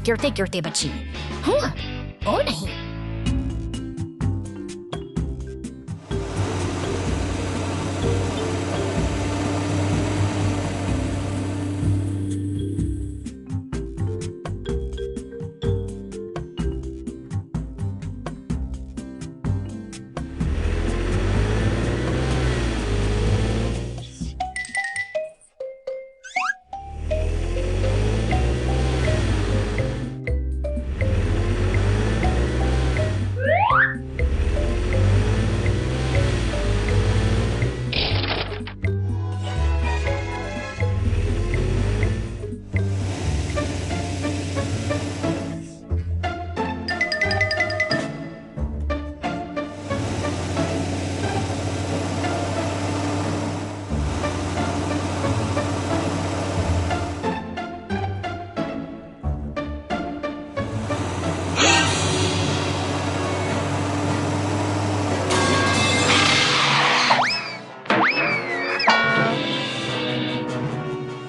गिरते गिरते बची। हाँ, ओ नहीं।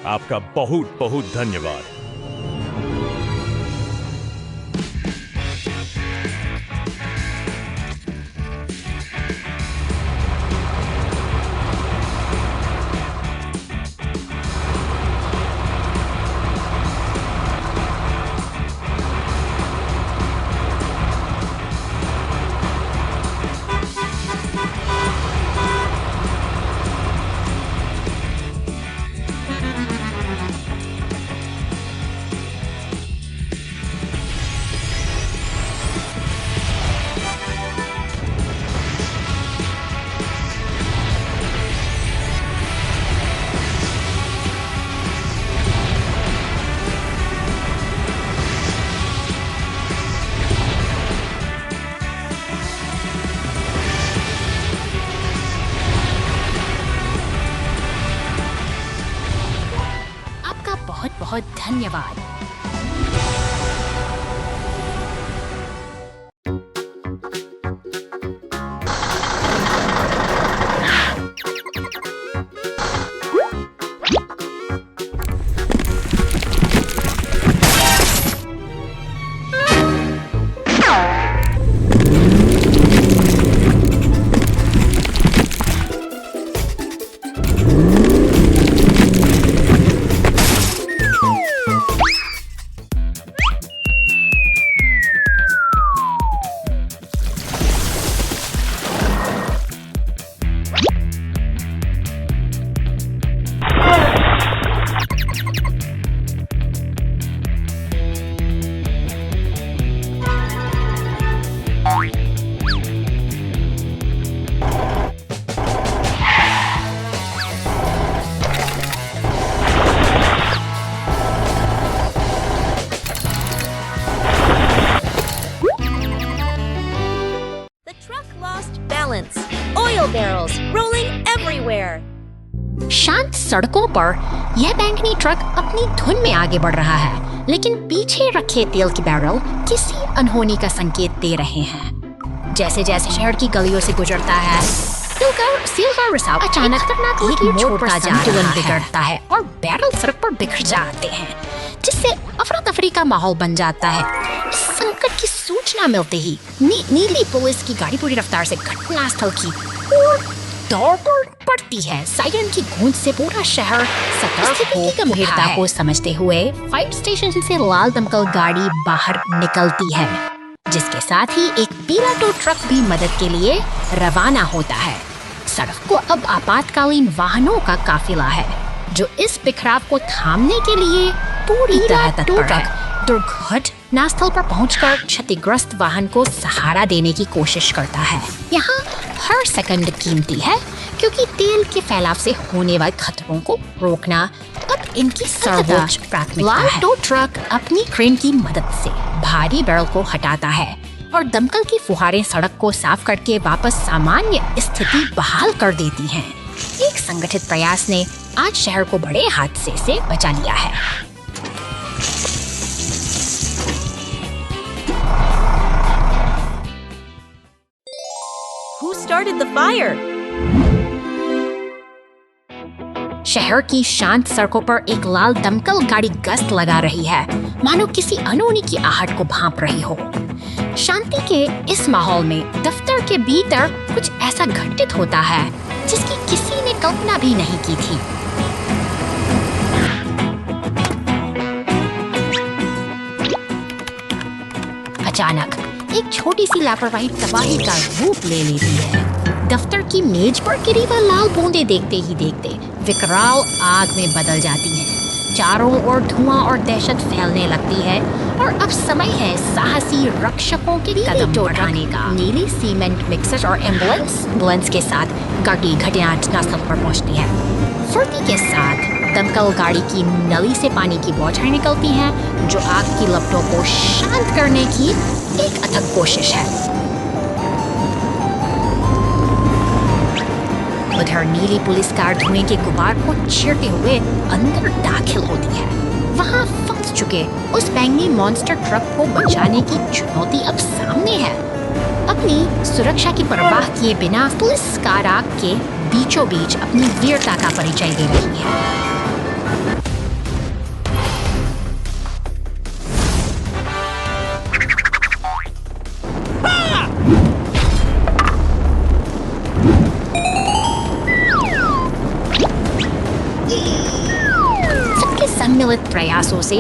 आपका बहुत बहुत धन्यवाद। बहुत बहुत धन्यवाद। Oil barrels rolling everywhere. शांत सड़कों पर यह बैंगनी ट्रक अपनी धुन में आगे बढ़ रहा है, लेकिन पीछे रखे तेल के बैरल किसी अनहोनी का संकेत दे रहे हैं। जैसे जैसे शहर की गलियों से गुजरता है, सील का रिसाव अचानक एक मोड़ पर संतुलन बिगड़ता है और बैरल सड़क पर बिखर जाते हैं, जिससे अफरा तफरी का माहौल बन जाता है। इस संकट की सूचना मिलते ही नीली पुलिस की गाड़ी पूरी रफ्तार से घटनास्थल की ओर दौड़ पड़ती है। सायरन की गूंज से पूरा शहर सतर्क की गंभीरता को समझते हुए फायर स्टेशन से लाल दमकल गाड़ी बाहर निकलती है, जिसके साथ ही एक पीला टो ट्रक भी मदद के लिए रवाना होता है। सड़क को अब आपातकालीन वाहनों का काफिला है, जो इस बिखराव को थामने के लिए पूरी तरह तत्पर है। दुर्घटनास्थल पर पहुंचकर क्षतिग्रस्त वाहन को सहारा देने की कोशिश करता है। यहाँ हर सेकंड कीमती है, क्योंकि तेल के फैलाव से होने वाले खतरों को रोकना अब इनकी सर्वोच्च प्राथमिकता है। लाल टो ट्रक अपनी क्रेन की मदद से भारी बैरल को हटाता है और दमकल की फुहारें सड़क को साफ करके वापस सामान्य स्थिति बहाल कर देती हैं। एक संगठित प्रयास ने आज शहर को बड़े हादसे से बचा लिया है। Who started the fire? शहर की शांत सड़कों पर एक लाल दमकल गाड़ी गश्त लगा रही है, मानो किसी अनहोनी की आहट को भांप रही हो। शांति के इस माहौल में दफ्तर के भीतर कुछ ऐसा घटित होता है जिसकी किसी ने कल्पना भी नहीं की थी। अचानक एक छोटी सी लापरवाही तबाही का रूप ले लेती है। दफ्तर की मेज पर गिरी वह लाल बूंदें देखते ही देखते विकराल आग में बदल जाती हैं। चारों ओर धुआं और दहशत फैलने लगती है और अब समय है साहसी रक्षकों के कदम बढ़ाने का। नीली सीमेंट मिक्सर और एम्बुलेंस के साथ गाड़ी घटनास्थल पर पहुंचती है। फुर्ती के साथ दमकल गाड़ी की नली से पानी की बौछारें निकलती हैं, जो आग की लपटों को शांत करने की एक अथक कोशिश है। उधर नीली पुलिस कार धुएं के गुबार को चीरते हुए अंदर दाखिल होती है। वहां फंस चुके उस बैंगनी मॉन्स्टर ट्रक को बचाने की चुनौती अब सामने है। अपनी सुरक्षा की परवाह किए बिना पुलिस कार आग के बीचों बीच अपनी वीरता का परिचय दे रही है। सम्मिलित प्रयासों से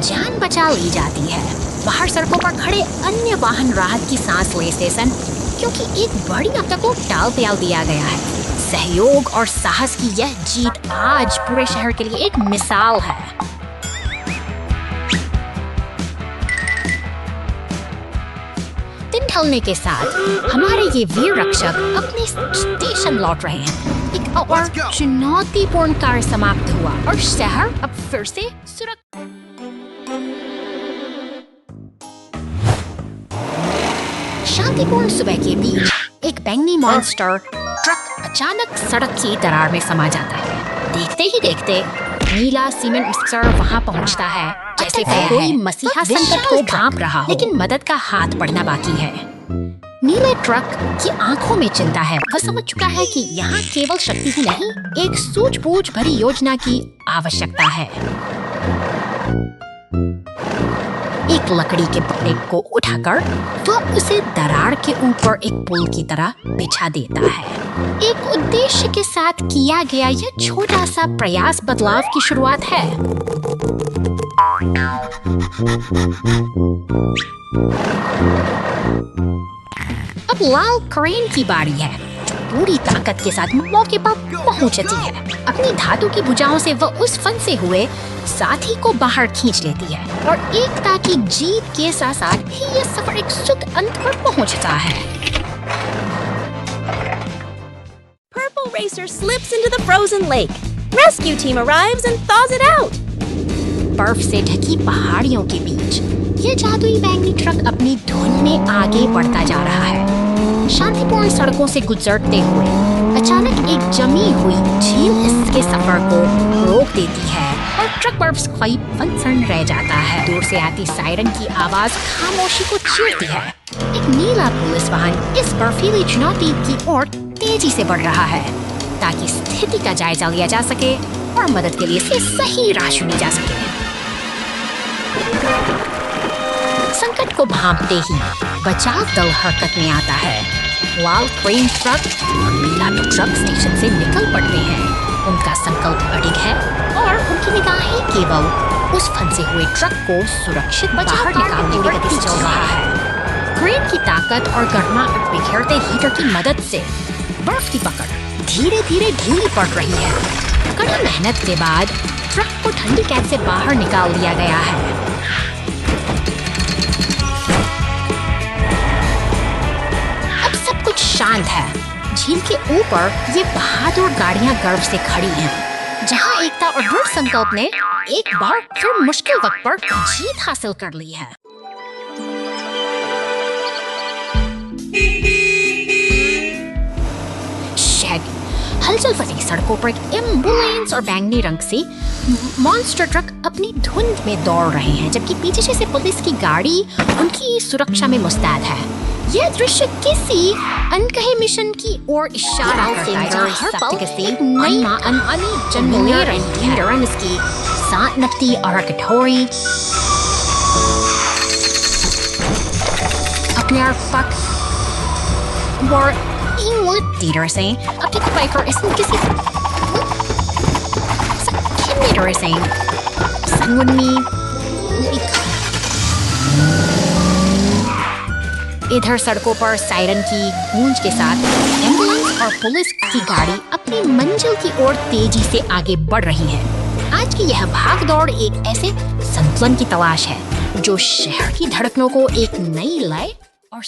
जान बचा ली जाती है। बाहर सड़कों पर खड़े अन्य वाहन राहत की सांस लेते सन, क्योंकि एक बड़ी आपदा को टाल दिया गया है। सहयोग और साहस की यह जीत आज पूरे शहर के लिए एक मिसाल है। दिन ढलने के साथ हमारे ये वीर रक्षक अपने स्टेशन लौट रहे हैं। एक और चुनौतीपूर्ण कार्य समाप्त हुआ और शहर अब फिर से सुरक्षित। शांतिपूर्ण सुबह के बीच एक बैंगनी मॉन्स्टर ट्रक अचानक सड़क की दरार में समा जाता है। देखते ही देखते नीला सीमेंट मिक्सर वहां पहुंचता है, जैसे कोई मसीहा संकट को भांप रहा हो, लेकिन मदद का हाथ बढ़ना बाकी है। नीले ट्रक की आंखों में चिंता है। वह समझ चुका है कि यहाँ केवल शक्ति ही नहीं, एक सूझबूझ भरी योजना की आवश्यकता है। एक लकड़ी के पट्टे को उठाकर वह उसे दरार के ऊपर एक पुल की तरह बिछा देता है। एक उद्देश्य के साथ किया गया यह छोटा सा प्रयास बदलाव की शुरुआत है। अब लाल क्रेन की बारी है, जो पूरी ताकत के साथ मौके पर पहुंचती है। अपनी धातु की भुजाओं से वह उस फंसे हुए साथी को बाहर खींच लेती है और एकता की जीत के साथ साथ ही यह सफर एक सुख अंत पर पहुंचता है। Purple Racer slips into the frozen lake. Rescue team arrives and thaws it out. बर्फ से ढकी पहाड़ियों के बीच ये जादुई बैंगनी ट्रक अपनी धुन में आगे बढ़ता जा रहा है। शांतिपूर्ण सड़कों से गुजरते हुए अचानक एक जमी हुई झील इसके सफर को रोक देती है और ट्रक बर्फ से फंसन रह जाता है। दूर से आती सायरन की आवाज खामोशी को चीरती है। एक नीला पुलिस वाहन इस बर्फीली चुनौती की ओर तेजी से बढ़ रहा है, ताकि स्थिति का जायजा लिया जा सके और मदद के लिए इसे सही राह चुनी जा सके। संकट को भांपते ही बचाव दल हरकत में आता है। लाल क्रेन ट्रक और नीला ट्रक स्टेशन से निकल पड़ते हैं। उनका संकल्प अडिग है और उनकी निगाहें केवल उस फंसे हुए ट्रक को सुरक्षित बाहर निकालने की गति से चल रहा है। क्रेन की ताकत और गर्माहट बिखेरते हीटर की मदद से बर्फ की पकड़ धीरे धीरे ढीली पड़ रही है। कड़ी मेहनत के बाद ट्रक को ठंडी कैद से बाहर निकाल दिया गया है। शांत है। झील के ऊपर ये बहादुर गाड़ियां गर्व से खड़ी हैं, जहां एकता और दृढ़ संकल्प ने एक बार फिर मुश्किल वक्त पर जीत हासिल कर ली है। हलचल भरी सड़कों पर एक एम्बुलेंस और बैंगनी रंग से मॉन्स्टर ट्रक अपनी धुंध में दौड़ रहे हैं, जबकि पीछे से पुलिस की गाड़ी उनकी सुरक्षा में मुस्तैद है। यह दृश्य किसी अनकहे मिशन की ओर इशारा करता है जहाँ हर पल एक नई अनअनी जन्म ले रही है। इसकी saat nafti arakatori Apnar fuck war inward dieter saying a pick piper isn't kissy kidnator saying son would me इधर सड़कों पर सायरन की गूंज के साथ एम्बुलेंस और पुलिस की गाड़ी अपनी मंजिल की ओर तेजी से आगे बढ़ रही है। आज की यह भागदौड़ एक ऐसे संतुलन की तलाश है जो शहर की धड़कनों को एक नई लय और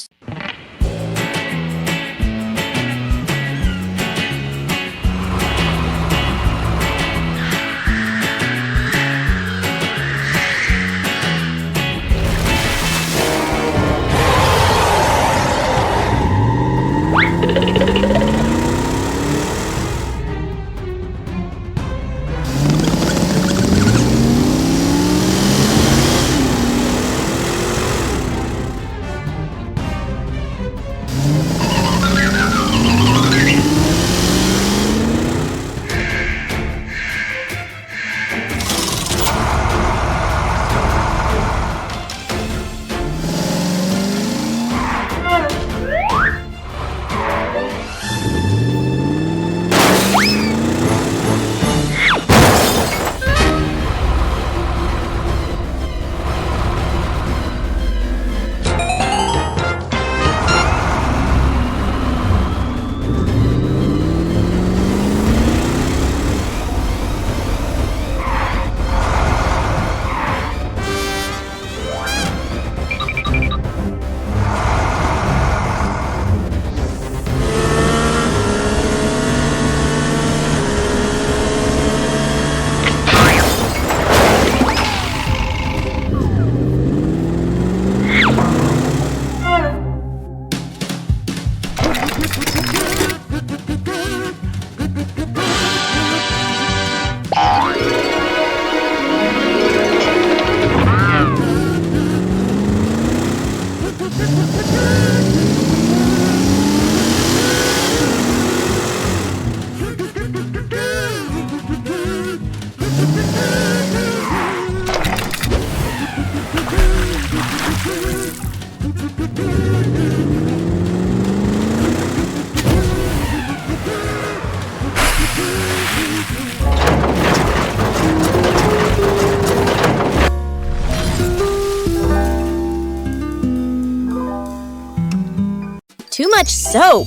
Too much soap.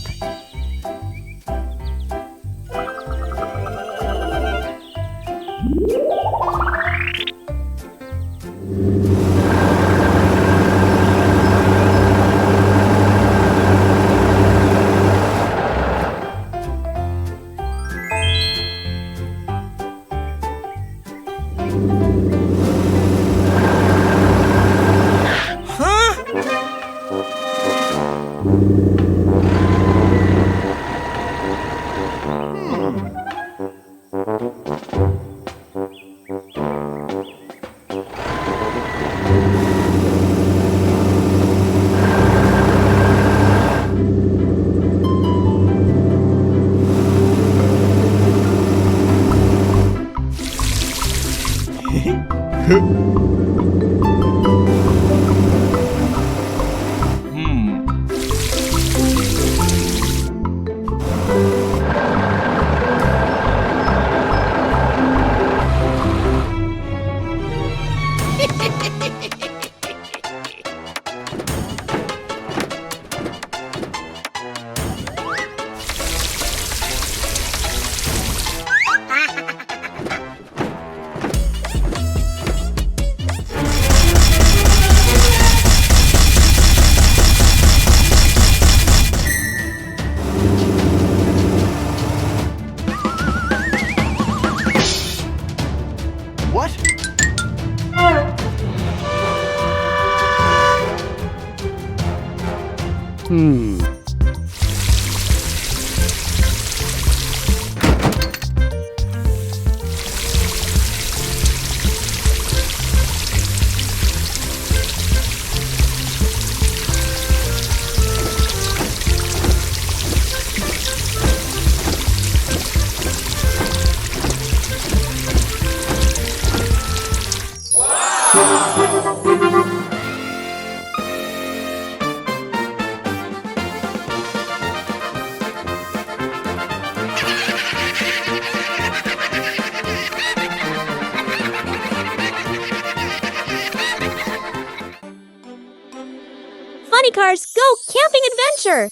cars go camping adventure.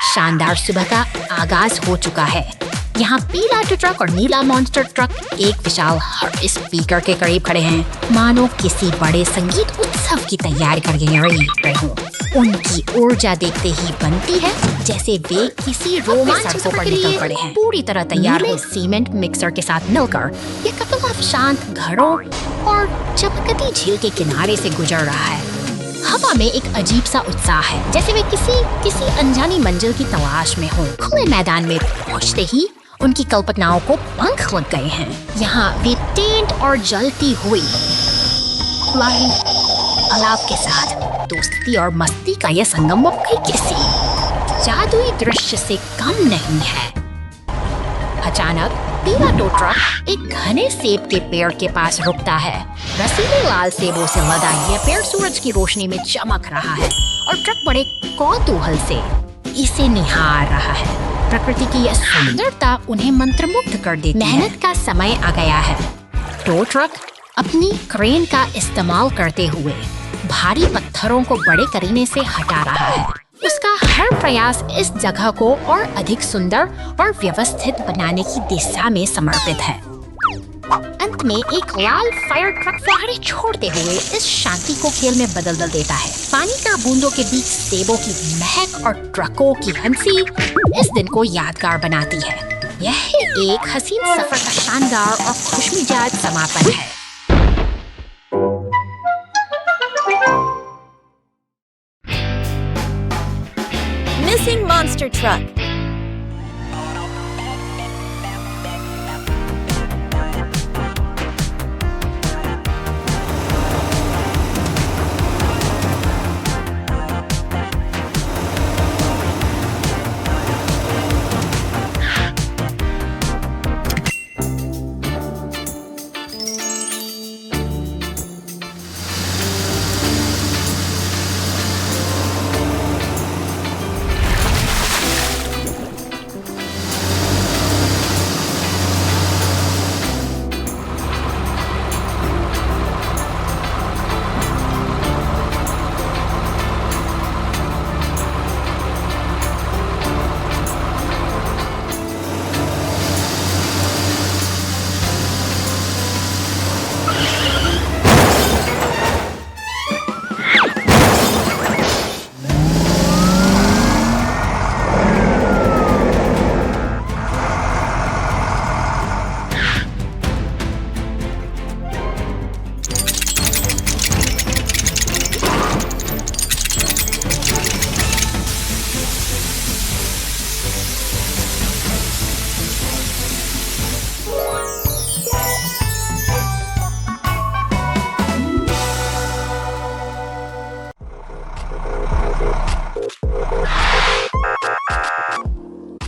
शानदार सुबह का आगाज हो चुका है। यहाँ पीला ट्रक और नीला मॉन्स्टर ट्रक एक विशाल स्पीकर के करीब खड़े हैं, मानो किसी बड़े संगीत उत्सव की तैयारी कर रहे हों। उनकी ऊर्जा देखते ही बनती है जैसे वे किसी रोमांचक सफर पर निकल पड़े हैं। पूरी तरह तैयार हो सीमेंट मिक्सर के साथ मिलकर ये कपल अब शांत घरों और चमकती झील के किनारे से गुजर रहा है। हवा में एक अजीब सा उत्साह है, जैसे वे किसी अनजानी मंजिल की तलाश में हों। खुले मैदान में पहुंचते ही उनकी कल्पनाओं को पंख लग गए हैं। यहाँ वे टेंट और जलती हुई अलाव के साथ दोस्ती और मस्ती का यह संगम अब किसी जादुई दृश्य से कम नहीं है। अचानक पीला टो ट्रक एक घने सेब के पेड़ के पास रुकता है। रसीले लाल सेबों से लदा यह पेड़ सूरज की रोशनी में चमक रहा है और ट्रक बड़े कौतूहल से इसे निहार रहा है। प्रकृति की यह सुंदरता उन्हें मंत्रमुग्ध कर देती है। मेहनत का समय आ गया है। टो ट्रक अपनी क्रेन का इस्तेमाल करते हुए भारी पत्थरों को बड़े करीने से हटा रहा है। उसका हर प्रयास इस जगह को और अधिक सुंदर और व्यवस्थित बनाने की दिशा में समर्पित है। अंत में एक लाल फायर ट्रक फुहारे छोड़ते हुए इस शांति को खेल में बदल देता है। पानी के बूंदों के बीच सेबों की महक और ट्रकों की हंसी इस दिन को यादगार बनाती है। यह एक हसीन सफर का शानदार और खुशमिजाज समापन है। Missing monster truck.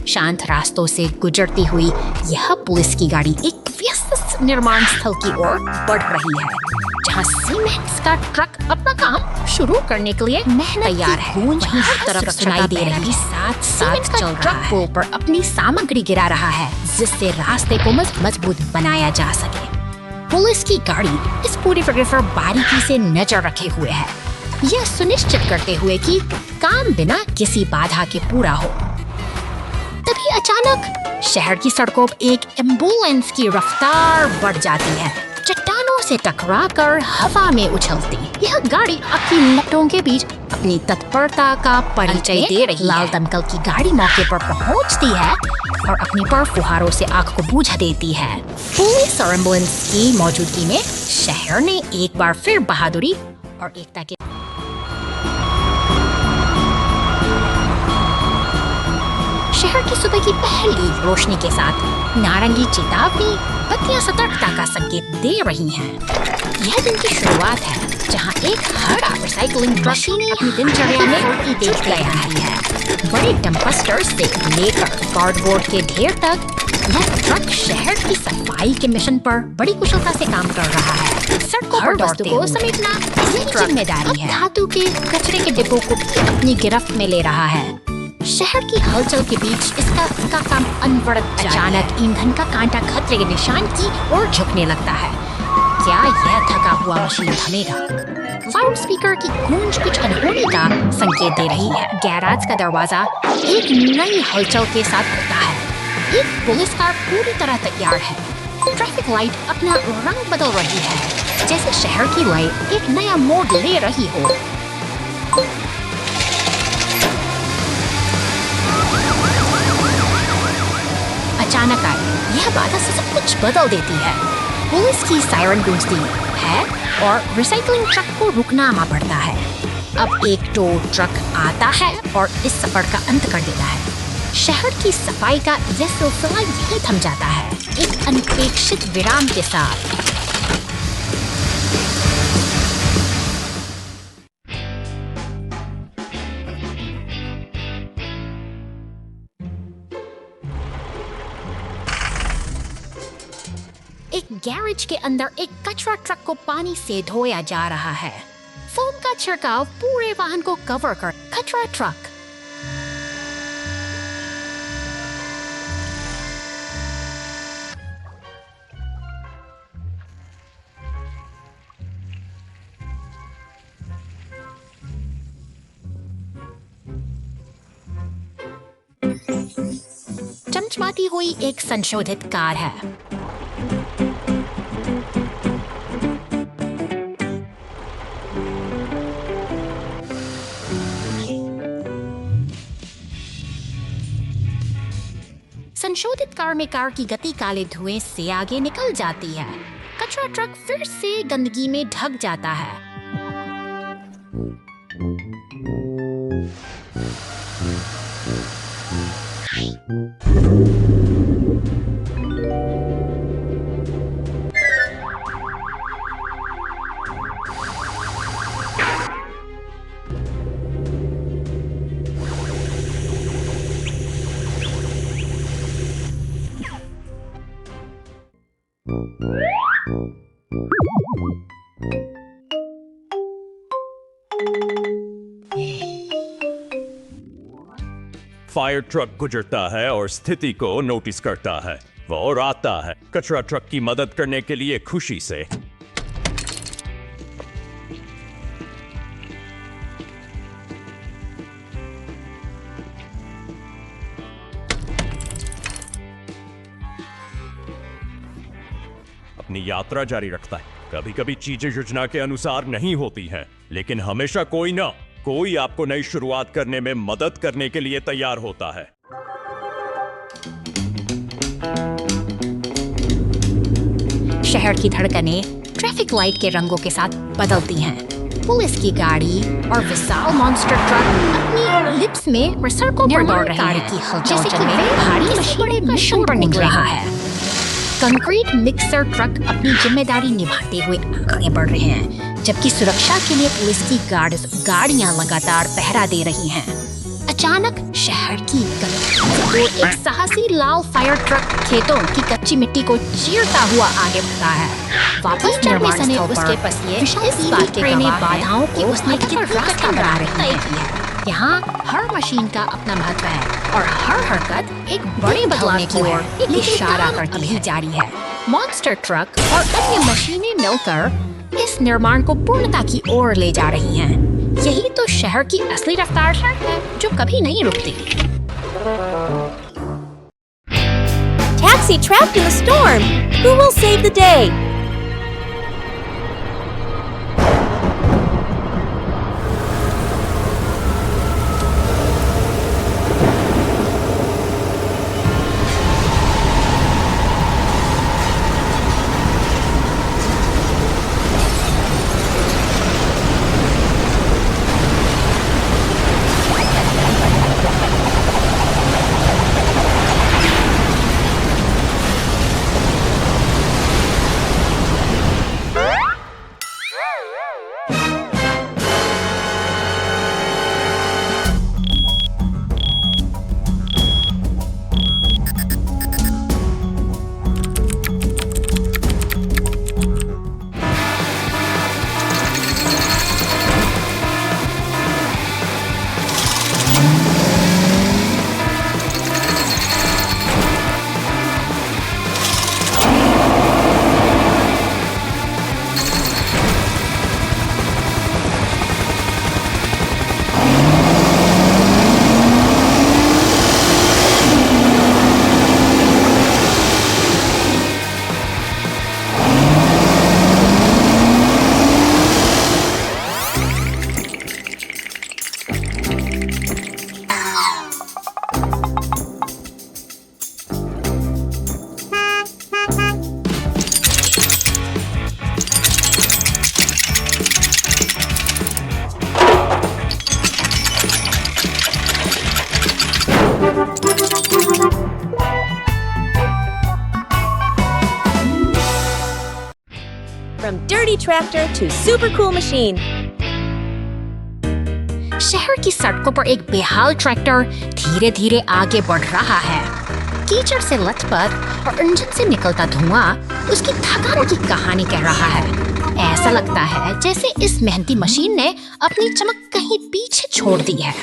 शांत रास्तों से गुजरती हुई यह पुलिस की गाड़ी एक व्यस्त निर्माण स्थल की ओर बढ़ रही है, जहां सीमेंट का ट्रक अपना काम शुरू करने के लिए तैयार है। वहीं हर तरफ सुनाई दे रही साथ साथ चल ट्रक पुल पर अपनी सामग्री गिरा रहा है, जिससे रास्ते को मजबूत बनाया जा सके। पुलिस की गाड़ी इस पूरी प्रक्रिया पर बारीकी से नजर रखे हुए है, यह सुनिश्चित करते हुए कि काम बिना किसी बाधा के पूरा हो। तभी अचानक शहर की सड़कों पर एक एम्बुलेंस की रफ्तार बढ़ जाती है, चट्टानों से टकराकर हवा में उछलती। यह गाड़ी अपनी लपटों के बीच अपनी तत्परता का परिचय दे रही है। लाल दमकल की गाड़ी मौके पर पहुंचती है और अपनी पर फुहारों से आग को बुझा देती है। पुलिस और एम्बुलेंस की मौजूदगी में शहर ने एक बार फिर बहादुरी और एकता के शहर की सुबह की पहली रोशनी के साथ नारंगी चेतावनी बत्तियां सतर्कता का संकेत दे रही हैं। यह दिन की शुरुआत है, जहां एक हरा रिसाइकलिंग मशीन अपनी दिनचर्या में देख गया है। बड़े डंपस्टर से लेकर कार्डबोर्ड के ढेर तक, यह ट्रक शहर की सफाई के मिशन पर बड़ी कुशलता से काम कर रहा है। सड़कों पर वस्तु को समेटना इसकी जिम्मेदारी है। धातु के कचरे के डिब्बों को अपनी गिरफ्त में ले रहा है। शहर की हलचल के बीच इसका काम अनवरत अचानक ईंधन का कांटा खतरे के निशान की ओर झुकने लगता है। क्या यह थका हुआ मशीन थमेगा? लाउड स्पीकर की गूंज कुछ अनहोनी का संकेत दे रही है। गैराज का दरवाजा एक नई हलचल के साथ खुलता है। एक पुलिस कार पूरी तरह तैयार है। ट्रैफिक लाइट अपना रंग बदल रही है, जैसे शहर की लाइट एक नया मोड़ ले रही हो। अचानक आई यह बाधा से सब कुछ बदल देती है। पुलिस की सायरन गूंजती है और रिसाइकलिंग ट्रक को रुकना पड़ता है। अब एक टो ट्रक आता है और इस सफर का अंत कर देता है। शहर की सफाई का यह सिलसिला यही थम जाता है, एक अनपेक्षित विराम के साथ। एक गैरेज के अंदर एक कचरा ट्रक को पानी से धोया जा रहा है। फोम का छिड़काव पूरे वाहन को कवर कर कचरा ट्रक चमचमाती हुई एक संशोधित कार है। संशोधित कार में कार की गति काले धुएं से आगे निकल जाती है। कचरा ट्रक फिर से गंदगी में ढक जाता है। फायर ट्रक गुजरता है और स्थिति को नोटिस करता है। वो आता है कचरा ट्रक की मदद करने के लिए खुशी से। अपनी यात्रा जारी रखता है। कभी कभी चीजें योजना के अनुसार नहीं होती हैं, लेकिन हमेशा कोई आपको नई शुरुआत करने में मदद करने के लिए तैयार होता है। शहर की धड़कनें ट्रैफिक लाइट के रंगों के साथ बदलती हैं। पुलिस की गाड़ी और विशाल मॉन्स्टर ट्रक अपनी लिप्स में सड़कों पर दौड़ रहे हैं, जैसे कि वे भारी मशीनों का मिशन पर निकल रहा है। कंक्रीट मिक्सर ट्रक अपनी जिम्मेदारी निभाते हुए आगे बढ़ रहे हैं, जबकि सुरक्षा के लिए पुलिस की गाड़ियां लगातार पहरा दे रही हैं। अचानक शहर की गली तो एक साहसी लाल फायर ट्रक खेतों की कच्ची मिट्टी को चीरता हुआ आगे बढ़ता है। वापस चढ़ने समय उसके पसीने इस बात के बाधाओं की उसने कितना रास्ता बना रही है। यहाँ हर मशीन का अपना महत्व है और हर हरकत एक बड़े बदलाव की ओर इशारा करती ही जारी है। मॉन्स्टर ट्रक और अन्य मशीनें मिलकर इस निर्माण को पूर्णता की ओर ले जा रही हैं। यही तो शहर की असली रफ्तार है, जो कभी नहीं रुकती। Taxi trapped in the storm. Who will save the day? From dirty tractor to super cool machine. शहर की सड़कों पर एक बेहाल ट्रैक्टर धीरे धीरे आगे बढ़ रहा है। कीचड़ से लथपथ और इंजन से निकलता धुआं उसकी थकान की कहानी कह रहा है। ऐसा लगता है जैसे इस मेहनती मशीन ने अपनी चमक कहीं पीछे छोड़ दी है।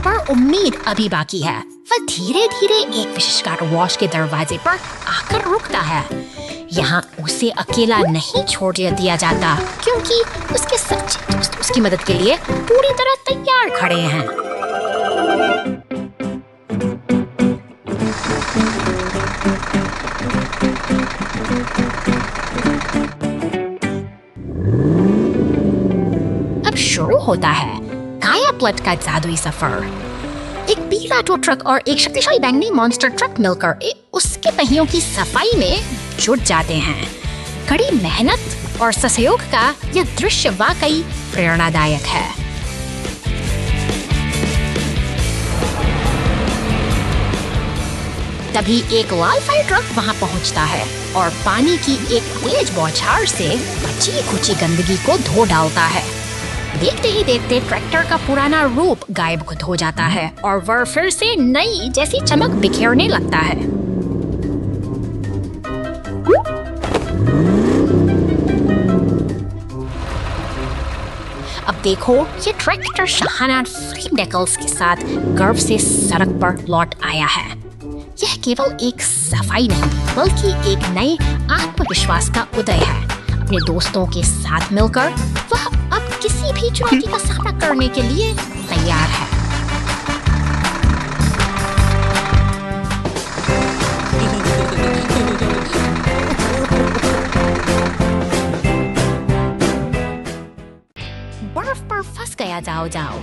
पर उम्मीद अभी बाकी है। वह धीरे धीरे एक विशेष कार वॉश के दरवाजे पर आकर रुकता है। यहाँ उसे अकेला नहीं छोड़ दिया जाता, क्योंकि उसके सच्चे दोस्त उसकी मदद के लिए पूरी तरह तैयार खड़े हैं। अब शुरू होता है कायापलट का जादुई सफर। एक पीला टो ट्रक और एक शक्तिशाली बैंगनी मॉन्स्टर ट्रक मिलकर उसके पहियों की सफाई में जुट जाते हैं। कड़ी मेहनत और सहयोग का यह दृश्य वाकई प्रेरणादायक है। तभी एक लाल फायर ट्रक वहां पहुंचता है और पानी की एक तेज बौछार से बची खुची गंदगी को धो डालता है। देखते ही देखते ट्रैक्टर का पुराना रूप गायब हो जाता है और वह फिर से नई जैसी चमक बिखेरने लगता है। अब देखो, ये ट्रैक्टर शाहाना फ्रेम डेकल्स के साथ गर्व से सड़क पर लौट आया है। यह केवल एक सफाई नहीं, बल्कि एक नए आत्मविश्वास का उदय है। अपने दोस्तों के साथ मिलकर वह अब किसी भी चुनौती का सामना करने के लिए तैयार है। बर्फ पर फंस गया जाओ।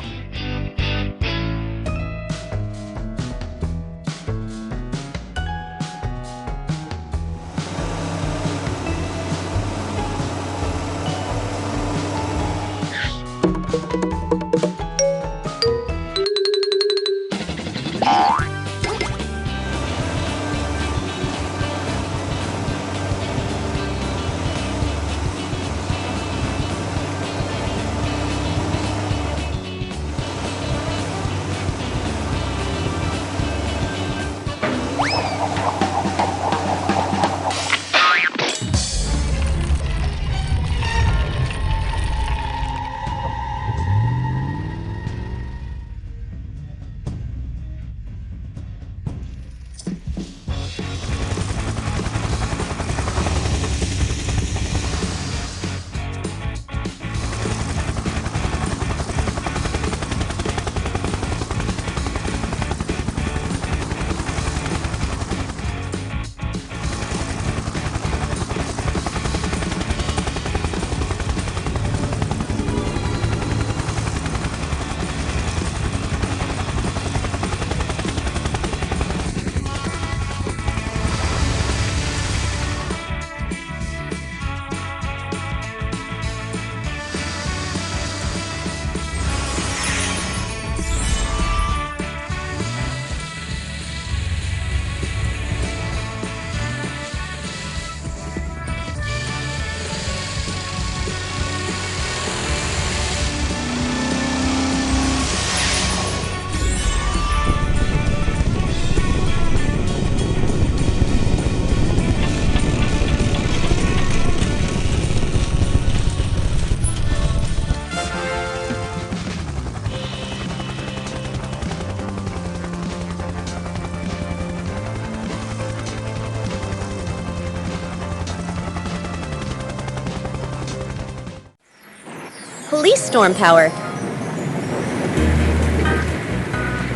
Police storm power.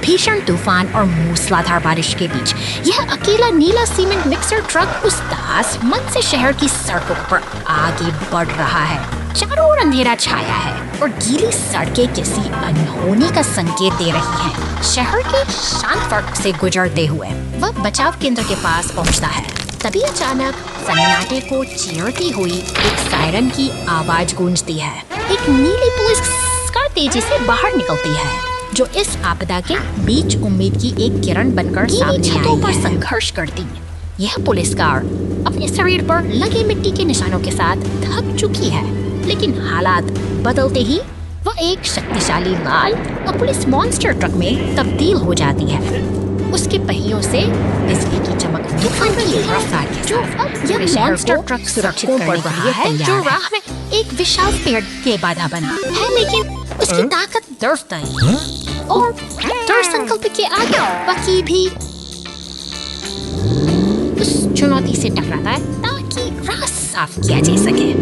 भीषण तूफान और मूसलाधार बारिश के बीच यह अकेला नीला सीमेंट मिक्सर ट्रक उस दास मन से शहर की सड़कों पर आगे बढ़ रहा है। चारों ओर अंधेरा छाया है और गीली सड़कें किसी अनहोनी का संकेत दे रही हैं। शहर के शांत सड़क से गुजरते हुए वह बचाव केंद्र के पास पहुंचता है। तभी अचानक सन्नाटे को चीरती हुई एक सायरन की आवाज गूंजती है। एक नीली पुलिस कार तेजी से बाहर निकलती है, जो इस आपदा के बीच उम्मीद की एक किरण बनकर सामने आई पर संघर्ष करती। यह पुलिस कार अपने शरीर पर लगे मिट्टी के निशानों के साथ थक चुकी है, लेकिन हालात बदलते ही वह एक शक्तिशाली लाल पुलिस मॉन्स्टर ट्रक में तब्दील हो जाती है। उसके पहियों से बिजली की चमक तूफान की रफ्तार के साथ यह मॉन्स्टर ट्रक सुरक्षित करने के लिए तैयार है। राह में एक विशाल पेड़ के बाधा बना है, लेकिन उसकी ताकत दर्दनाक और दृढ़ संकल्प के आगे बाकी भी उस चुनौती से टकराता है ताकि राह साफ किया जा सके।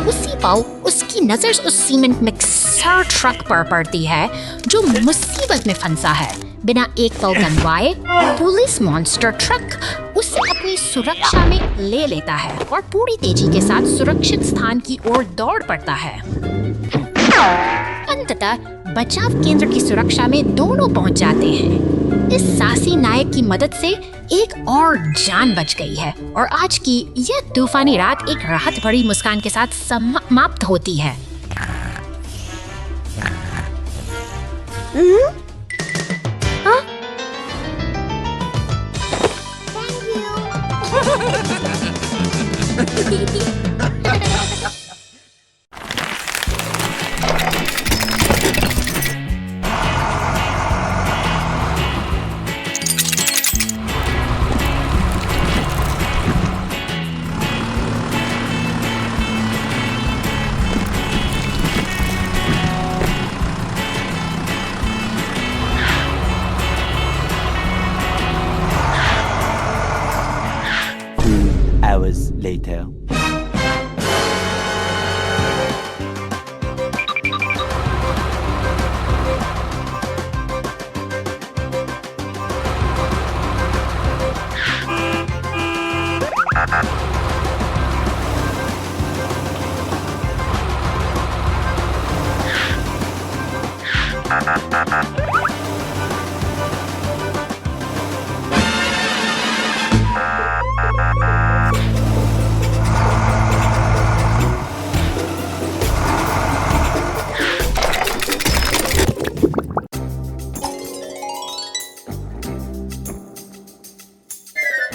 उसी पल उसकी नजर उस सीमेंट मिक्सर ट्रक पर पड़ती है जो मुसीबत में फंसा है। बिना एक पल गंवाए पुलिस मॉन्स्टर ट्रक उसे अपनी सुरक्षा में ले लेता है और पूरी तेजी के साथ सुरक्षित स्थान की ओर दौड़ पड़ता है। अंततः बचाव केंद्र की सुरक्षा में दोनों पहुंच जाते हैं। इस साहसी नायक की मदद से एक और जान बच गई है और आज की यह तूफानी रात एक राहत भरी मुस्कान के साथ समाप्त होती है। Hours later.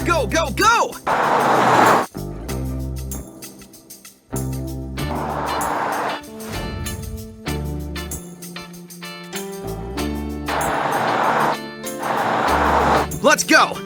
Go, go, go! Let's go!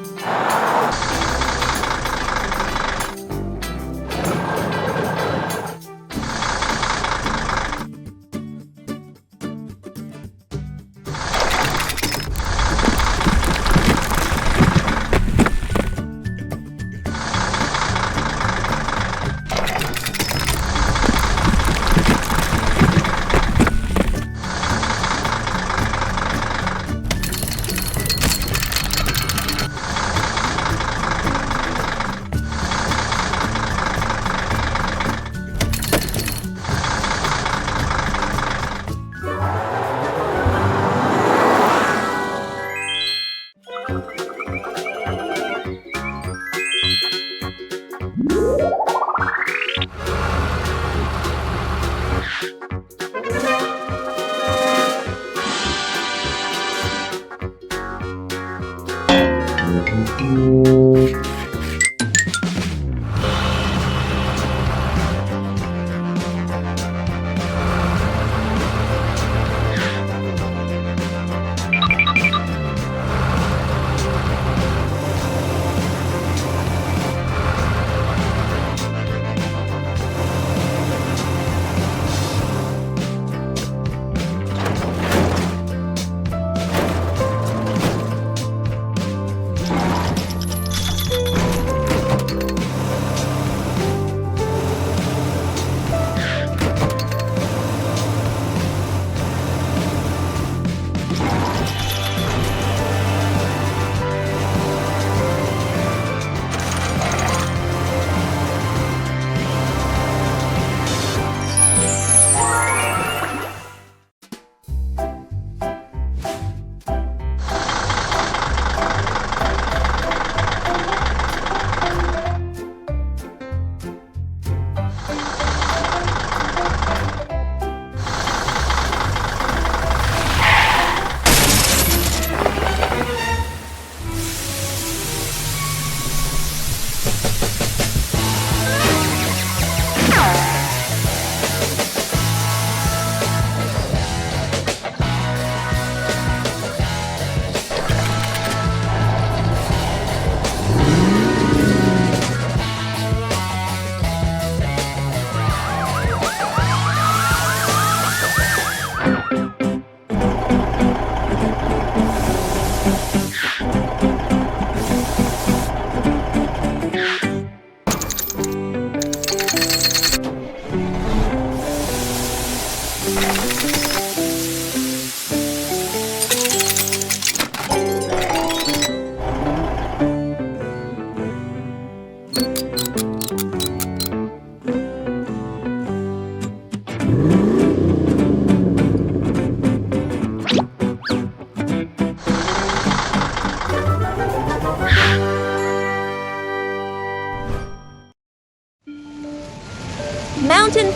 Mountain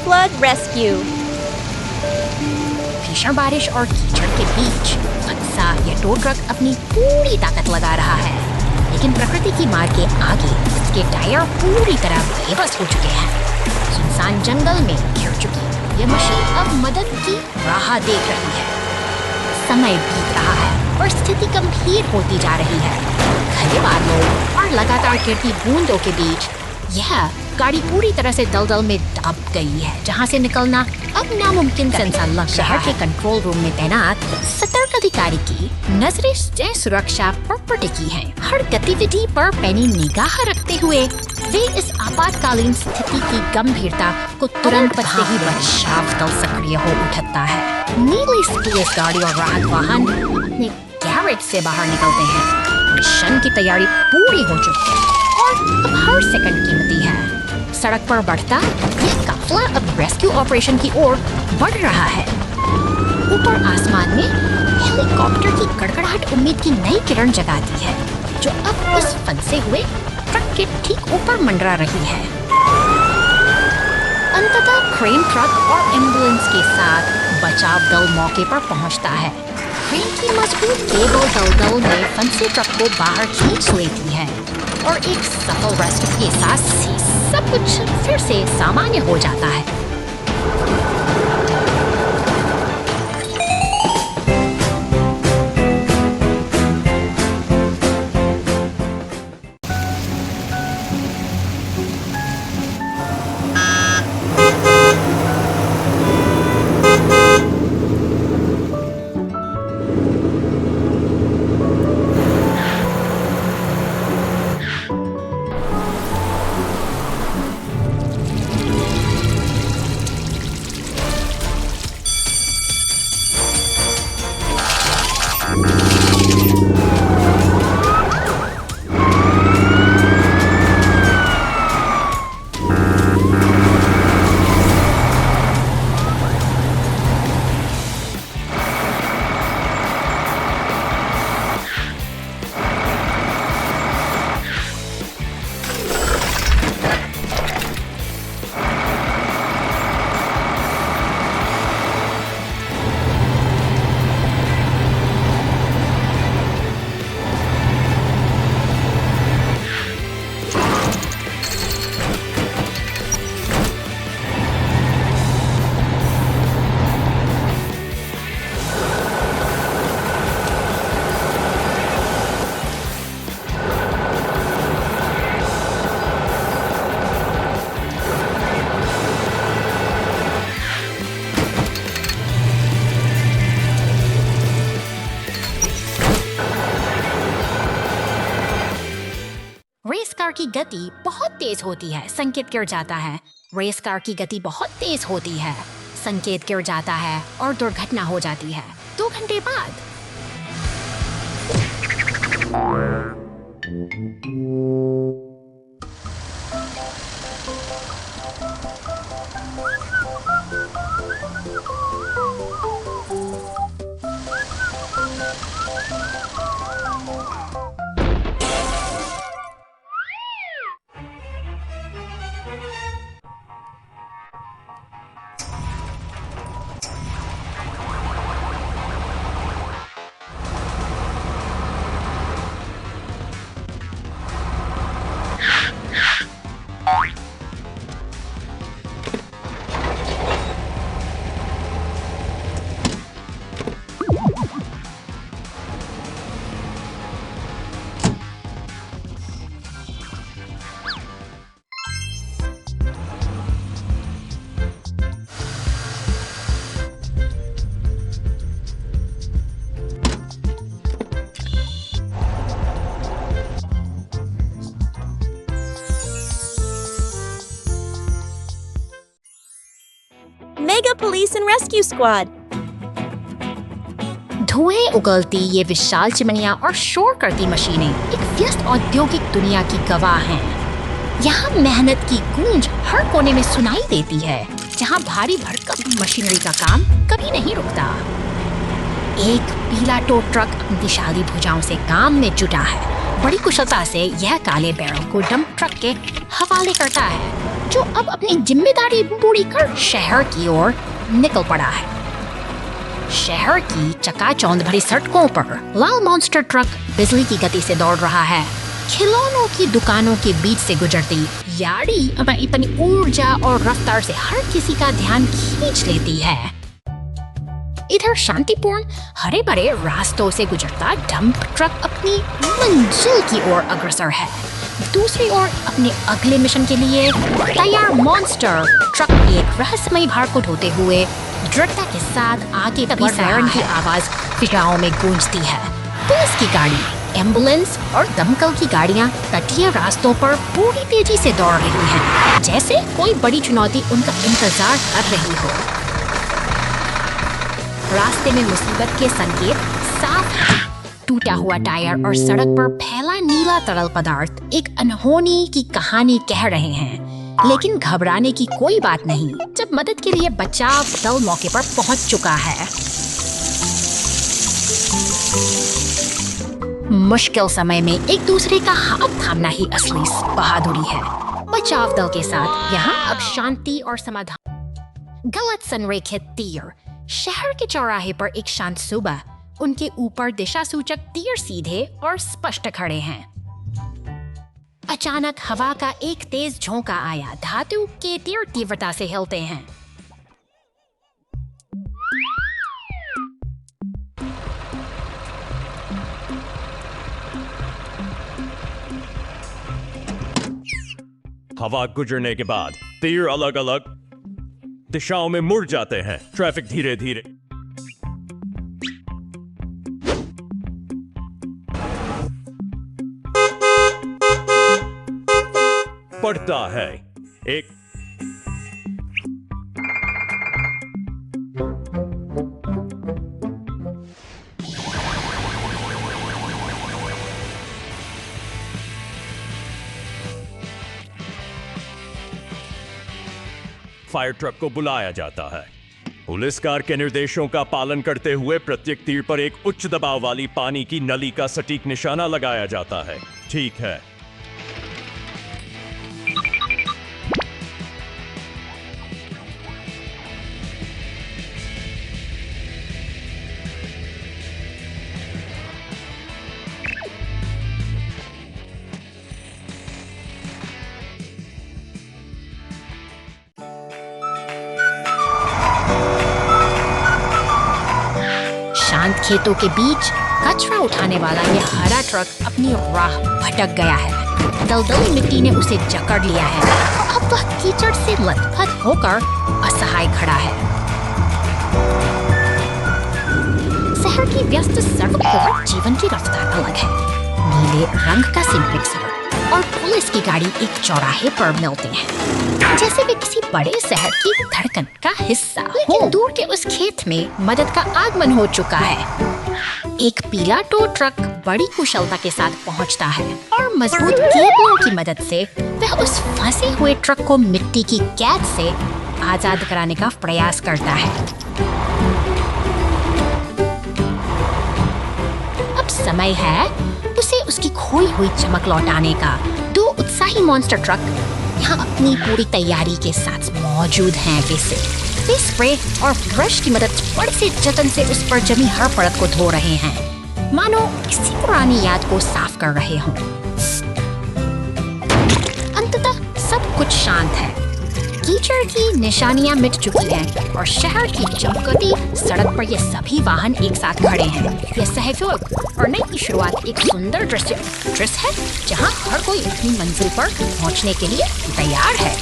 Flood Rescue. भीषण बारिश और कीचड़ के बीच हादसा यह टो ट्रक अपनी पूरी ताकत लगा रहा है, लेकिन प्रकृति की मार के आगे इसके टायर पूरी तरह बेबस हो चुके हैं। सुनसान जंगल में घिर चुकी यह मशीन अब मदद की राह देख रही है। समय बीत रहा है और स्थिति गंभीर होती जा रही है। घने बादलों और लगातार गिरती बूंदों के बीच यह गाड़ी पूरी तरह से दलदल में दब गई है, जहां से निकलना अब नामुमकिन सा लग शहर के कंट्रोल रूम में तैनात सतर्क अधिकारी की नजरें जय सुरक्षा पर टिकी हैं। हर गतिविधि पर पैनी निगाह रखते हुए वे इस आपातकालीन स्थिति की गंभीरता को तुरंत पता ही बचाव दल सक्रिय हो उठता है। नीली पुलिस गाड़ी और राहत वाहन अपने गैरेज से बाहर निकलते हैं। मिशन की तैयारी पूरी हो चुकी है और अब हर सेकंड कीमती है। सड़क पर बढ़ता यह काफिला अब रेस्क्यू ऑपरेशन की ओर बढ़ रहा है। ऊपर आसमान में हेलीकॉप्टर की गड़गड़ाहट उम्मीद की नई किरण जगाती है, जो अब उस फंसे हुए ट्रक के ठीक ऊपर मंडरा रही है। अंततः क्रेन ट्रक और एम्बुलेंस के साथ बचाव दल मौके पर पहुंचता है। क्रेन की मजबूत केबल दलदल में फंसे ट्रक को बाहर खींच लेती है और एक सफल रेस्क्यू के साथ सब कुछ फिर से सामान्य हो जाता है। रेस कार की गति बहुत तेज होती है, संकेत गिर जाता है। रेस कार की गति बहुत तेज होती है, संकेत गिर जाता है और दुर्घटना हो जाती है। 2 घंटे बाद and rescue squad. धुएं उगलती ये विशाल चिमनियां और शोर करती मशीनें एक व्यस्त औद्योगिक दुनिया की गवाह हैं। यहाँ मेहनत की गूंज हर कोने में सुनाई देती है, जहाँ भारी भरकम मशीनरी का काम कभी नहीं रुकता। एक पीला टो ट्रक अपनी दिशाली भुजाओं से काम में जुटा है। बड़ी कुशलता से यह काले बैरल को डंप ट्रक के हवाले करता है, जो अब अपनी जिम्मेदारी पूरी कर शहर की ओर निकल पड़ा है। शहर की चकाचौंध भरी सड़कों पर लाल मॉन्स्टर ट्रक बिजली की गति से दौड़ रहा है। खिलौनों की दुकानों के बीच से गुजरती याड़ी अपनी ऊर्जा और रफ्तार से हर किसी का ध्यान खींच लेती है। इधर शांतिपूर्ण हरे भरे रास्तों से गुजरता डंप ट्रक अपनी मंजिल की ओर अग्रसर है। दूसरी ओर अपने अगले मिशन के लिए तैयार मॉन्स्टर ट्रक एक रहस्यमयी भार को ढोते हुए दृढ़ता के साथ आगे बढ़ सायरन की आवाज फिजाओं में गूंजती है। पुलिस की गाड़ी, एम्बुलेंस और दमकल की गाड़ियां तटीय रास्तों पर पूरी तेजी से दौड़ रही हैं, जैसे कोई बड़ी चुनौती उनका इंतजार कर रही हो। रास्ते में मुसीबत के संकेत साफ हैं। टूटा हुआ टायर और सड़क पर फैला नीला तरल पदार्थ एक अनहोनी की कहानी कह रहे हैं। लेकिन घबराने की कोई बात नहीं, जब मदद के लिए बचाव दल मौके पर पहुंच चुका है। मुश्किल समय में एक दूसरे का हाथ थामना ही असली बहादुरी है। बचाव दल के साथ यहाँ अब शांति और समाधान। गलत संरेखित तीर। शहर के चौराहे पर एक शांत सुबह, उनके ऊपर दिशा सूचक तीर सीधे और स्पष्ट खड़े हैं। अचानक हवा का एक तेज झोंका आया। धातु के तीर तीव्रता से हिलते हैं। हवा गुजरने के बाद तीर अलग अलग दिशाओं में मुड़ जाते हैं। ट्रैफिक धीरे धीरे बढ़ता है। एक फायर ट्रक को बुलाया जाता है। पुलिस कार के निर्देशों का पालन करते हुए प्रत्येक तीर पर एक उच्च दबाव वाली पानी की नली का सटीक निशाना लगाया जाता है। ठीक है। शांत खेतों के बीच कचरा उठाने वाला यह हरा ट्रक अपनी राह भटक गया है। दलदली मिट्टी ने उसे जकड़ लिया है और अब वह कीचड़ से लथपथ होकर असहाय खड़ा है। शहर की व्यस्त सड़क पर जीवन की रफ्तार अलग है। नीले रंग का सिंपलेक्स सड़क और पुलिस की गाड़ी एक चौराहे पर मिलते हैं, जैसे वे किसी बड़े शहर की धड़कन का हिस्सा हो। लेकिन दूर के उस खेत में मदद का आगमन हो चुका है। एक पीला टो ट्रक बड़ी कुशलता के साथ पहुंचता है और मजबूत केबलों की मदद से वह उस फंसे हुए ट्रक को मिट्टी की कैद से आजाद कराने का प्रयास करता है। अब समय है उसे उसकी खोई हुई चमक लौटाने का। दो उत्साही मॉन्स्टर ट्रक यहाँ अपनी पूरी तैयारी के साथ मौजूद हैं। वे स्प्रे और ब्रश की मदद से बड़े से जतन से उस पर जमी हर परत को धो रहे हैं, मानो किसी पुरानी याद को साफ कर रहे हों। अंततः सब कुछ शांत है। कीचड़ की निशानियां मिट चुकी हैं और शहर की चमकती सड़क पर ये सभी वाहन एक साथ खड़े हैं। यह सहयोग और नई की शुरुआत एक सुंदर दृश्य है, जहां हर कोई अपनी मंजिल पर पहुंचने के लिए तैयार है।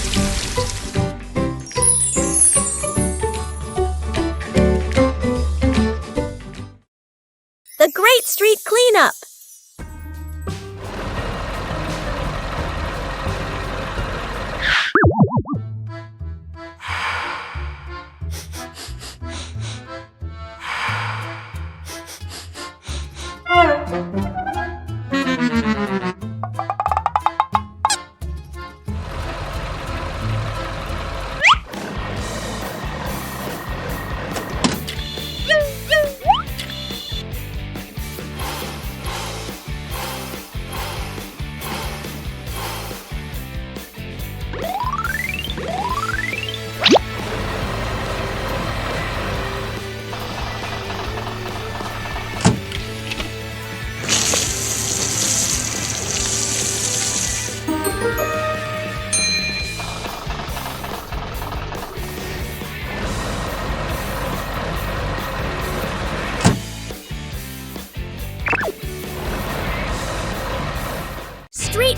The Great Street Cleanup!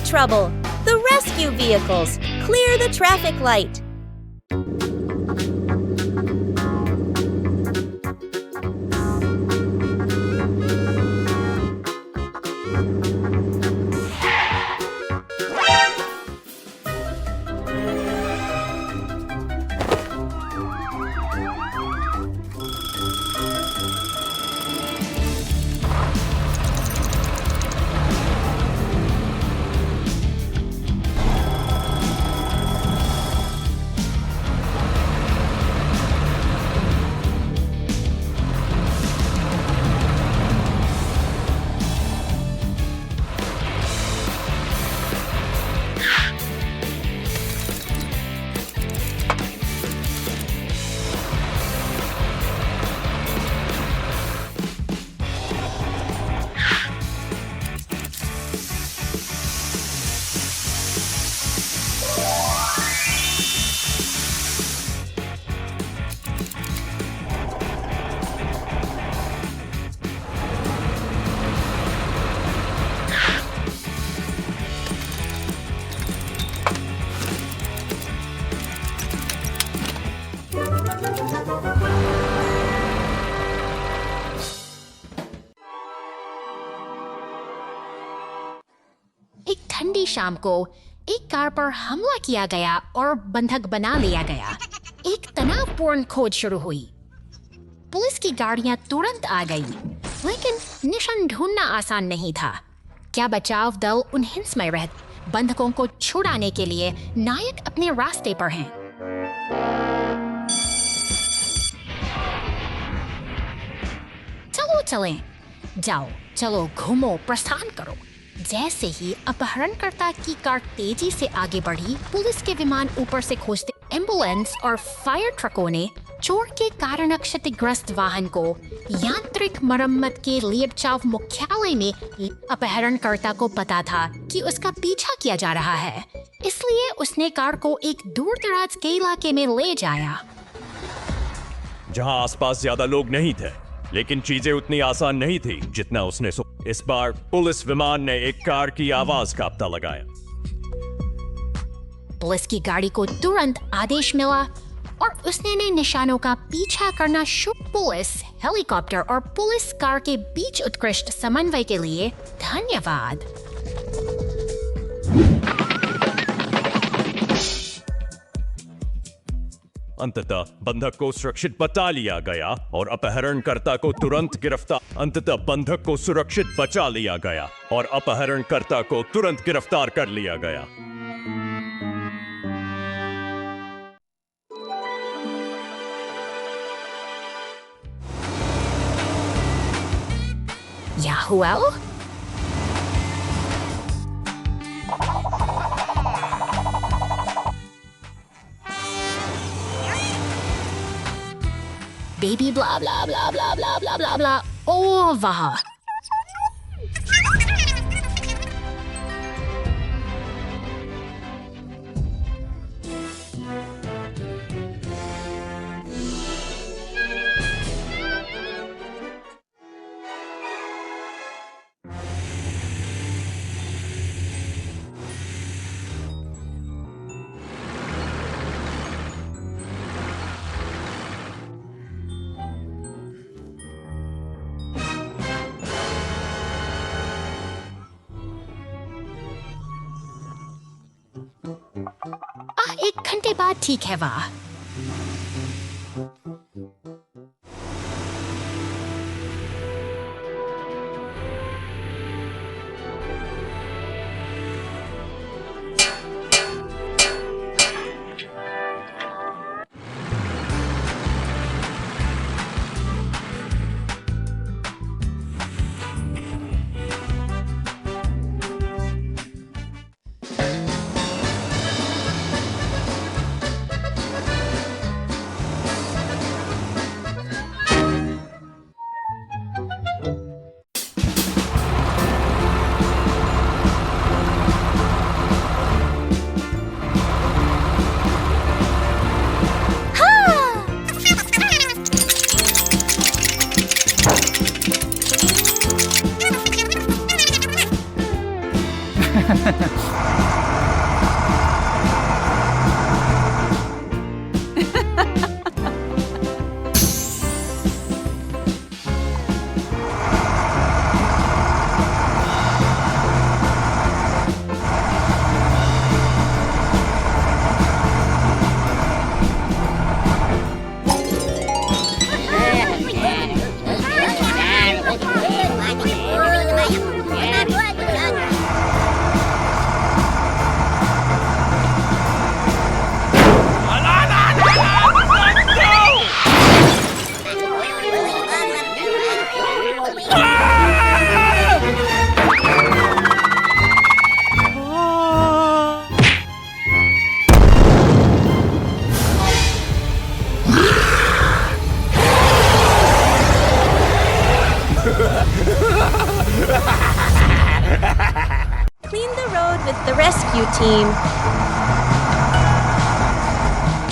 trouble. The rescue vehicles. Clear the traffic light. एक ठंडी शाम को एक कार पर हमला किया गया और बंधक बना लिया गया। एक तनावपूर्ण खोज शुरू हुई। पुलिस की गाड़ियां तुरंत आ गई, लेकिन निशान ढूंढना आसान नहीं था। क्या बचाव दल उन हिंसमय बंधकों को छुड़ाने के लिए नायक अपने रास्ते पर हैं? चलो चलें, जाओ, चलो घूमो, प्रस्थान करो। जैसे ही अपहरणकर्ता की कार तेजी से आगे बढ़ी, पुलिस के विमान ऊपर से खोजते एम्बुलेंस और फायर ट्रकों ने चोर के कारण क्षतिग्रस्त वाहन को यांत्रिक मरम्मत के लिए बचाव मुख्यालय में अपहरणकर्ता को पता था कि उसका पीछा किया जा रहा है, इसलिए उसने कार को एक दूर-दराज के इलाके में ले जाया, जहां आसपास ज्यादा लोग नहीं थे। लेकिन चीजें उतनी आसान नहीं थी जितना उसने इस बार पुलिस विमान ने एक कार की आवाज का पता लगाया। पुलिस की गाड़ी को तुरंत आदेश मिला और उसने ने निशानों का पीछा करना शुरू। पुलिस हेलीकॉप्टर और पुलिस कार के बीच उत्कृष्ट समन्वय के लिए धन्यवाद। अंततः बंधक को सुरक्षित बचा लिया गया और अपहरणकर्ता को तुरंत गिरफ्तार कर लिया गया। Yahuel? Baby blah blah blah blah blah blah blah blah. Over. एक घंटे बाद ठीक है वाह। team.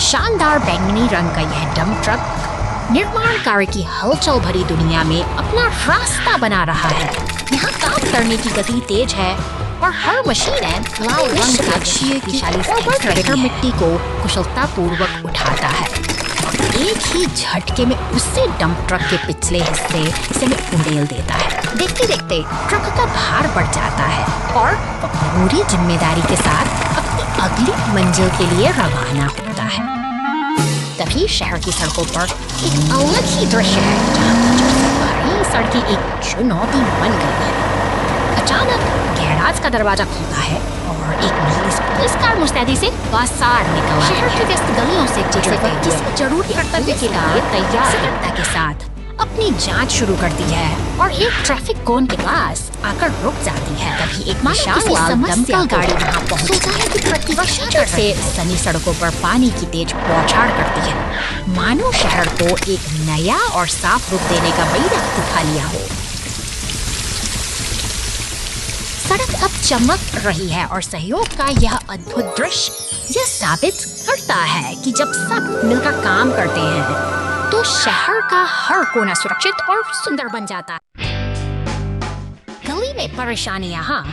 शानदार बैंगनी रंग का यह डंप ट्रक निर्माण कार्य की हलचल भरी दुनिया में अपना रास्ता बना रहा है। यहाँ काम करने की गति तेज है और हर मशीन लाल रंग का शक्तिशाली ट्रैक्टर मिट्टी को कुशलतापूर्वक उठाता है। एक ही झटके में उससे डंप ट्रक के पिछले हिस्से इसे में उड़ेल देता है। देखते देखते ट्रक का भार बढ़ जाता है और वह पूरी जिम्मेदारी के साथ अपनी अगली मंजिल के लिए रवाना होता है। तभी शहर की सड़कों पर एक अलग ही दृश्य है, जहाँ बड़ी सड़कें एक चुनौती बन गई है। अचानक गैराज का दरवाजा खुलता है और एक नीली पुलिस कार मुस्तैदी से बाजार निकल आई है। शहर की व्यस्त गलियों से किसी जरूरी कर्तव्य के लिए तैयार सतर्कता के साथ अपनी जांच शुरू करती है और एक ट्रैफिक कोन के पास आकर रुक जाती है। तभी एक विशाल दमकल गाड़ी वहाँ पहुँचती है कि प्रतिवर्षा से सनी सड़कों पर पानी की तेज बौछार करती है, मानो शहर को एक नया और साफ रूप देने का बड़ी वक्त उठा लिया हो। सड़क अब चमक रही है और सहयोग का यह अद्भुत दृश्य यह साबित करता है कि जब सब मिलकर काम करते हैं तो शहर का हर कोना सुरक्षित और सुंदर बन जाता है। गली में परेशानी यहाँ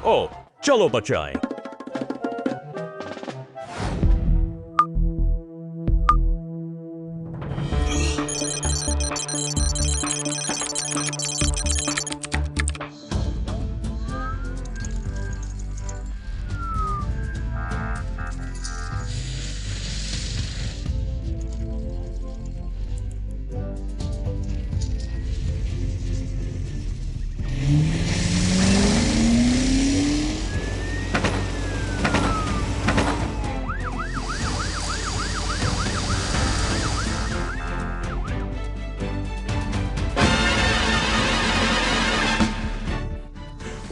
ओ, चलो बचाएं।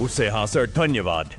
उसे हाँ सर, धन्यवाद।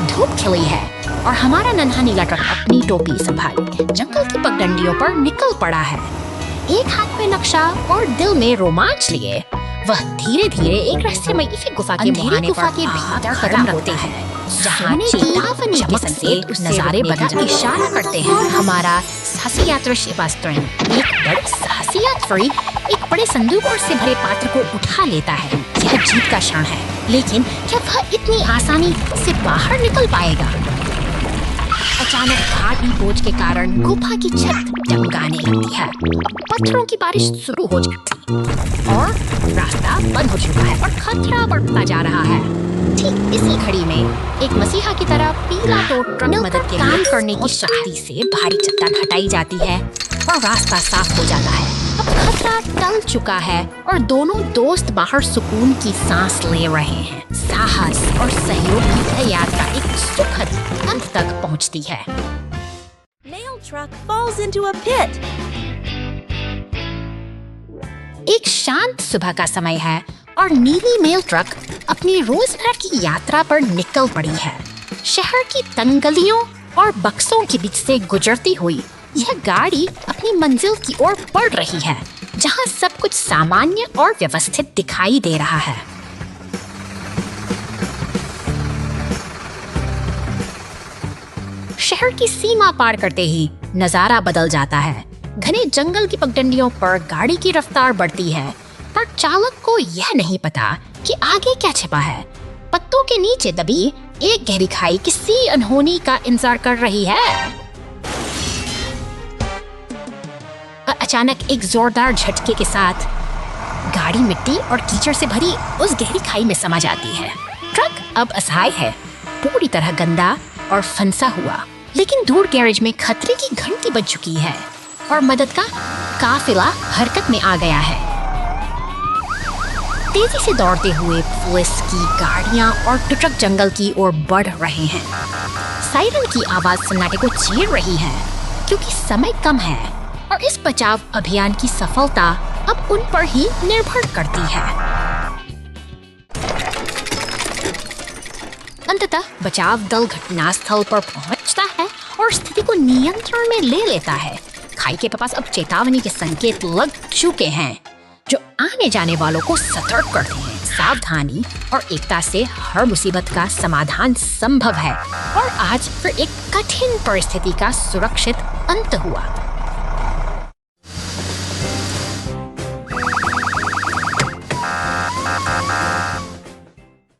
धूप खिली है और हमारा नन्हा नीला ट्रक अपनी टोपी संभाले जंगल की पगडंडियों पर निकल पड़ा है। एक हाथ में नक्शा और दिल में रोमांच लिए वह धीरे धीरे एक रहस्यमयी गुफा के भीतर कदम रखते हैं, जहाँ चेतावनी के संकेत नजारे बदलकर इशारा करते हैं। हमारा साहसी यात्री सेबास्टियन एक बड़े साहसी यात्री एक बड़े संदूक और से भरे पात्र को उठा लेता है। यह जीत का क्षण है, लेकिन क्या वह इतनी आसानी से बाहर निकल पाएगा? अचानक भारी बोझ के कारण गुफा की छत डंगाने लगती है, पत्थरों की बारिश शुरू हो जाती और रास्ता बंद हो चुका है और खतरा बढ़ता जा रहा है। ठीक इसी घड़ी में एक मसीहा की तरह पीला तो ट्रक मदद के काम करने की शक्ति से भारी चट्टान हटाई जाती है और रास्ता साफ हो जाता है। अब खतरा टल चुका है और दोनों दोस्त बाहर सुकून की सांस ले रहे हैं। साहस और सहयोग की यह यात्रा एक सुखद अंत तक पहुंचती है। Mail truck falls into a pit. एक शांत सुबह का समय है और नीली मेल ट्रक अपनी रोजमर्रा की यात्रा पर निकल पड़ी है। शहर की तंग गलियों और बक्सों के बीच से गुजरती हुई यह गाड़ी अपनी मंजिल की ओर बढ़ रही है, जहां सब कुछ सामान्य और व्यवस्थित दिखाई दे रहा है। शहर की सीमा पार करते ही नजारा बदल जाता है। घने जंगल की पगडंडियों पर गाड़ी की रफ्तार बढ़ती है, पर चालक को यह नहीं पता कि आगे क्या छिपा है। पत्तों के नीचे दबी एक गहरी खाई किसी अनहोनी का इंतजार कर रही है। अचानक एक जोरदार झटके के साथ गाड़ी मिट्टी और कीचड़ से भरी उस गहरी खाई में समा जाती है। ट्रक अब असहाय है, पूरी तरह गंदा और फंसा हुआ। लेकिन दूर गैरेज में खतरे की घंटी बज चुकी है और मदद का काफिला हरकत में आ गया है। तेजी से दौड़ते हुए पुलिस की गाड़ियां और ट्रक जंगल की ओर बढ़ रहे हैं। सायरन की आवाज सन्नाटे को चीर रही है क्योंकि समय कम है और इस बचाव अभियान की सफलता अब उन पर ही निर्भर करती है। अंततः बचाव दल घटनास्थल पर पहुंचता है और स्थिति को नियंत्रण में ले लेता है। खाई के पास अब चेतावनी के संकेत लग चुके हैं जो आने जाने वालों को सतर्क करते हैं। सावधानी और एकता से हर मुसीबत का समाधान संभव है और आज फिर एक कठिन परिस्थिति का सुरक्षित अंत हुआ।